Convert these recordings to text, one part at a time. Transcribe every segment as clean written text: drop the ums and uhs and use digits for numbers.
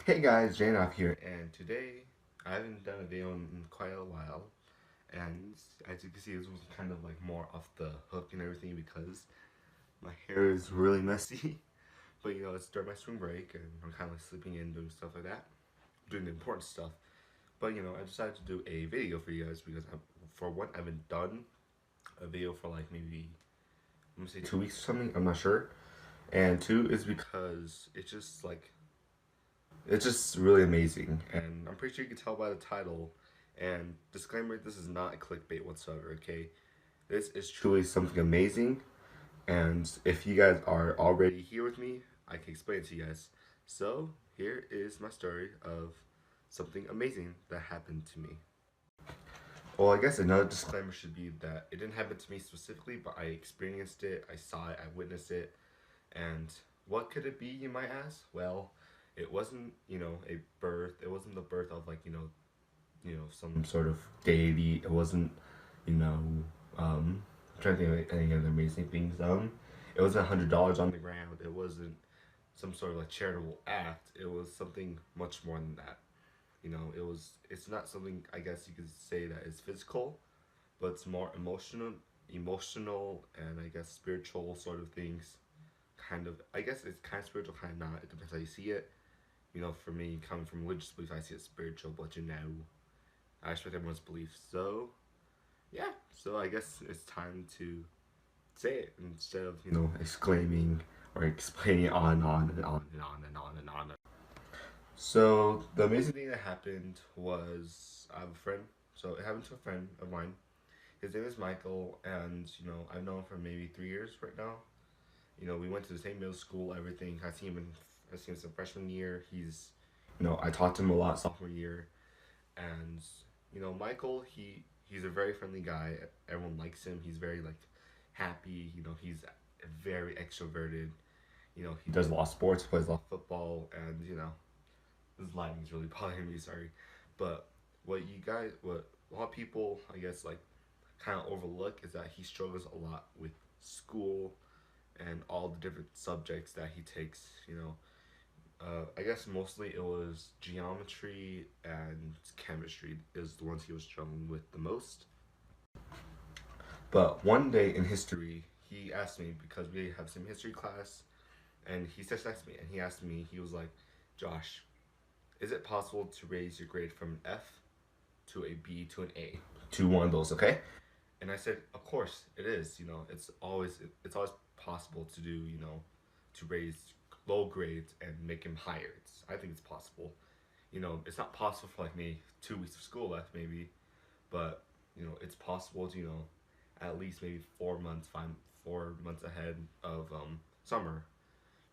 Hey guys, Janoff here, and today I haven't done a video in quite a while, and as you can see, this was kind of like more off the hook and everything because my hair is really messy. But you know, it's during my spring break, and I'm kind of like sleeping in, doing stuff like that, doing the important stuff. But you know, I decided to do a video for you guys because for one, I haven't done a video for like maybe I'm gonna say 2 weeks or something. I'm not sure, and two is because it's just really amazing, and I'm pretty sure you can tell by the title. And disclaimer: this is not a clickbait whatsoever. Okay, this is truly something amazing. And if you guys are already here with me, I can explain it to you guys. So here is my story of something amazing that happened to me. Well, I guess another disclaimer should be that it didn't happen to me specifically, but I experienced it, I saw it, I witnessed it, and what could it be, you might ask? Well, it wasn't, a birth. It wasn't the birth of like, some sort of deity. It wasn't, you know, I'm trying to think of any other amazing things. It wasn't $100 on the ground. It wasn't some sort of like charitable act. It was something much more than that. It's not something I guess you could say that is physical, but it's more emotional, and I guess spiritual sort of things. Kind of, I guess it's kind of spiritual, kind of not. It depends how you see it. For me, coming from religious beliefs, I see it spiritual, but I respect everyone's beliefs. So, yeah. So I guess it's time to say it instead of, exclaiming or explaining on and on and on and on and on and on. So the amazing thing that happened was I have a friend. So it happened to a friend of mine. His name is Michael, and I've known him for maybe 3 years right now. We went to the same middle school, everything. I seen him since freshman year. I talked to him a lot sophomore year, and Michael, he's a very friendly guy. Everyone likes him. He's very like happy. He's very extroverted. He does a lot of sports, plays a lot of football, and this lighting is really bothering me. Sorry, but what a lot of people, I guess, like kind of overlook is that he struggles a lot with school and all the different subjects that he takes. I guess mostly it was geometry and chemistry is the ones he was struggling with the most. But one day in history, he asked me because we have some history class, and he just asked me, and he asked me, he was like, "Josh, is it possible to raise your grade from an F to a B to an A to one of those?" Okay, and I said, "Of course it is. It's always possible to do. To raise low grades and make him higher. I think it's possible. It's not possible for like me 2 weeks of school left maybe, but it's possible to at least maybe 4 months, 4 months ahead of summer.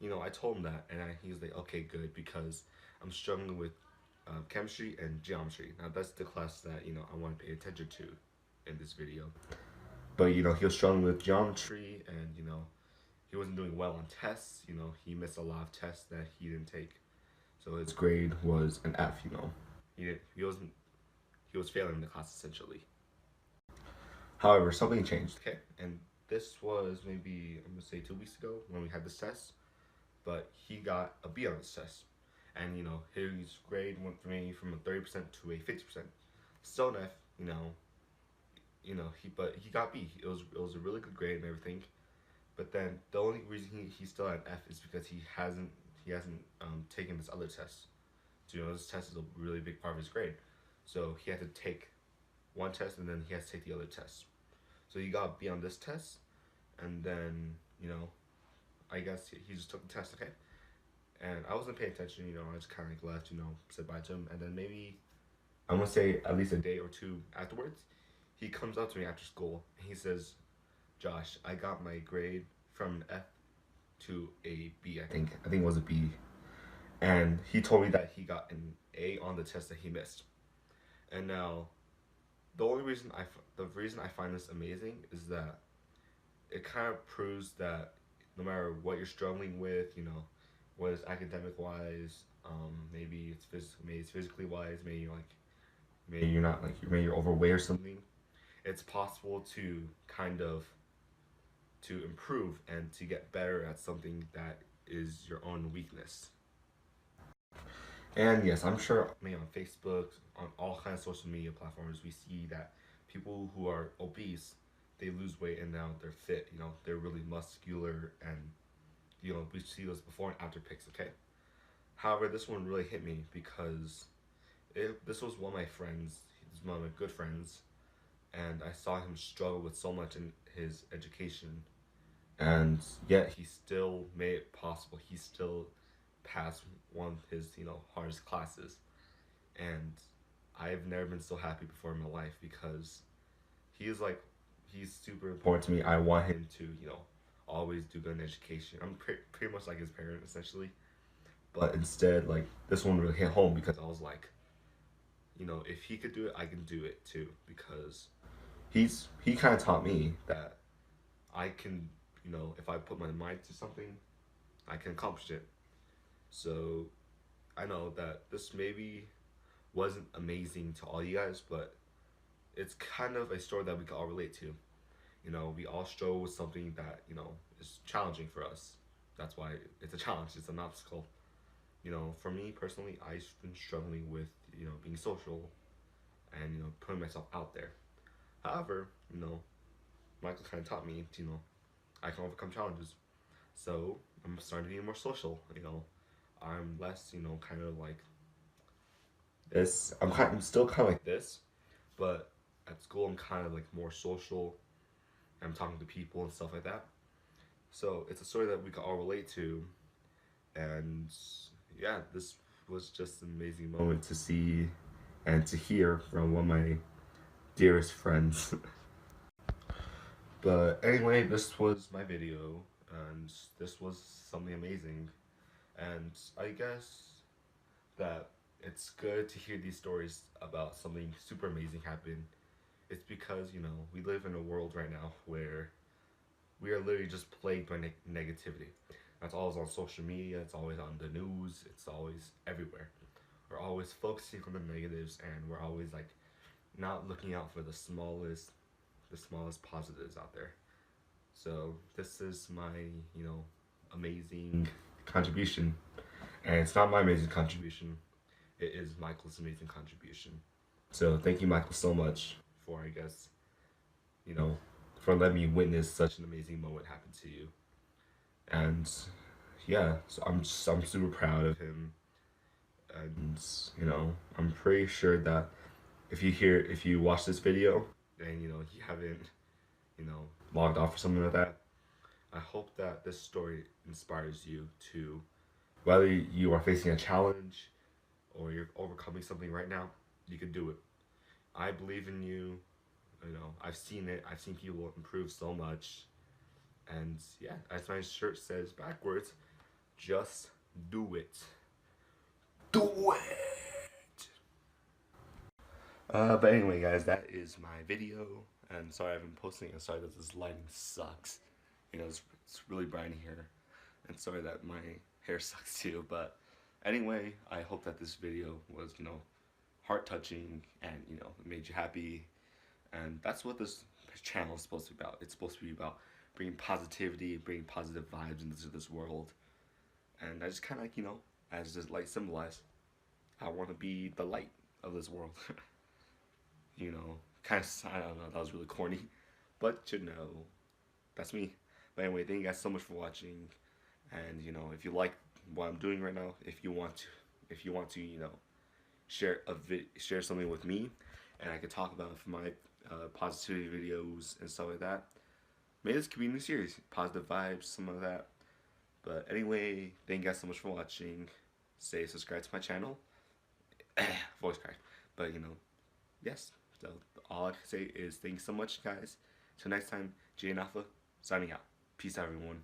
I told him that, and he was like, okay, good, because I'm struggling with chemistry and geometry. Now that's the class that I want to pay attention to in this video. But he was struggling with geometry, and he wasn't doing well on tests. He missed a lot of tests that he didn't take, so his grade was an F. He wasn't he was failing the class essentially. However, something changed. Okay, and this was maybe I'm gonna say 2 weeks ago when we had this test, but he got a B on this test, and his grade went for me from a 30% to a 50%. Still an F, he got B. It was a really good grade and everything. But then the only reason he's still at F is because he hasn't taken this other test. So this test is a really big part of his grade. So he had to take one test, and then he has to take the other test. So he got B on this test, and then I guess he just took the test. Okay, and I wasn't paying attention. I just kind of like left. Said bye to him, and then maybe I'm gonna say at least a day or two afterwards, he comes up to me after school and he says, "Josh, I got my grade from an F to a B. I think it was a B." And he told me that he got an A on the test that he missed. And now, the reason I find this amazing is that it kind of proves that no matter what you're struggling with, whether it's academic wise, maybe it's physically wise, maybe you're not like maybe you're overweight or something. It's possible to kind of to improve and to get better at something that is your own weakness. And yes, I'm sure maybe on Facebook, on all kinds of social media platforms, we see that people who are obese, they lose weight and now they're fit. You know, they're really muscular, and you know we see those before and after pics. Okay. However, this one really hit me because this was one of my friends. He's one of my good friends, and I saw him struggle with so much in his education, and yet he still made it possible. He still passed one of his hardest classes, and I've never been so happy before in my life because he is like he's super important to me. I want him to always do good in education. I'm pretty much like his parent essentially, but instead like this one really hit home because I was like, if he could do it, I can do it too because he kind of taught me that I can, if I put my mind to something, I can accomplish it. So I know that this maybe wasn't amazing to all you guys, but it's kind of a story that we can all relate to. We all struggle with something that, is challenging for us. That's why it's a challenge, it's an obstacle. For me personally, I've been struggling with, being social and, putting myself out there. However, Michael kind of taught me, I can overcome challenges. So I'm starting to be more social. I'm less, kind of like this. I'm still kind of like this, but at school I'm kind of like more social. I'm talking to people and stuff like that. So it's a story that we can all relate to, and yeah, this was just an amazing moment to see and to hear from one of my dearest friends. But anyway, this was my video, and this was something amazing. And I guess that it's good to hear these stories about something super amazing happen. It's because, we live in a world right now where we are literally just plagued by negativity. That's always on social media, it's always on the news, it's always everywhere. We're always focusing on the negatives, and we're always like not looking out for the smallest positives out there. So this is my, amazing contribution. And it's not my amazing contribution. It is Michael's amazing contribution. So thank you, Michael, so much for you know, for letting me witness such an amazing moment happen to you. And yeah, so I'm super proud of him. And I'm pretty sure that if you watch this video and you haven't logged off or something like that, I hope that this story inspires you to, whether you are facing a challenge or you're overcoming something right now, you can do it. I believe in you. I've seen it. I've seen people improve so much. And yeah, as my shirt says backwards, just do it. Do it! But anyway, guys, that is my video. And sorry I've been posting it. Sorry that this lighting sucks. It's really bright in here. And sorry that my hair sucks too. But anyway, I hope that this video was, heart touching and, it made you happy. And that's what this channel is supposed to be about. It's supposed to be about bringing positivity, bringing positive vibes into this world. And I just kind of like, as this light symbolized, I want to be the light of this world. Kind of, I don't know, that was really corny. But, that's me. But anyway, thank you guys so much for watching. And, if you like what I'm doing right now, if you want to, share something with me, and I could talk about my positivity videos and stuff like that. Maybe this could be a new series, positive vibes, some of that. But anyway, thank you guys so much for watching. Stay subscribed to my channel. Voice crack. But yes. So all I can say is thanks so much, guys. Till next time, Jay and Alpha signing out. Peace out, everyone.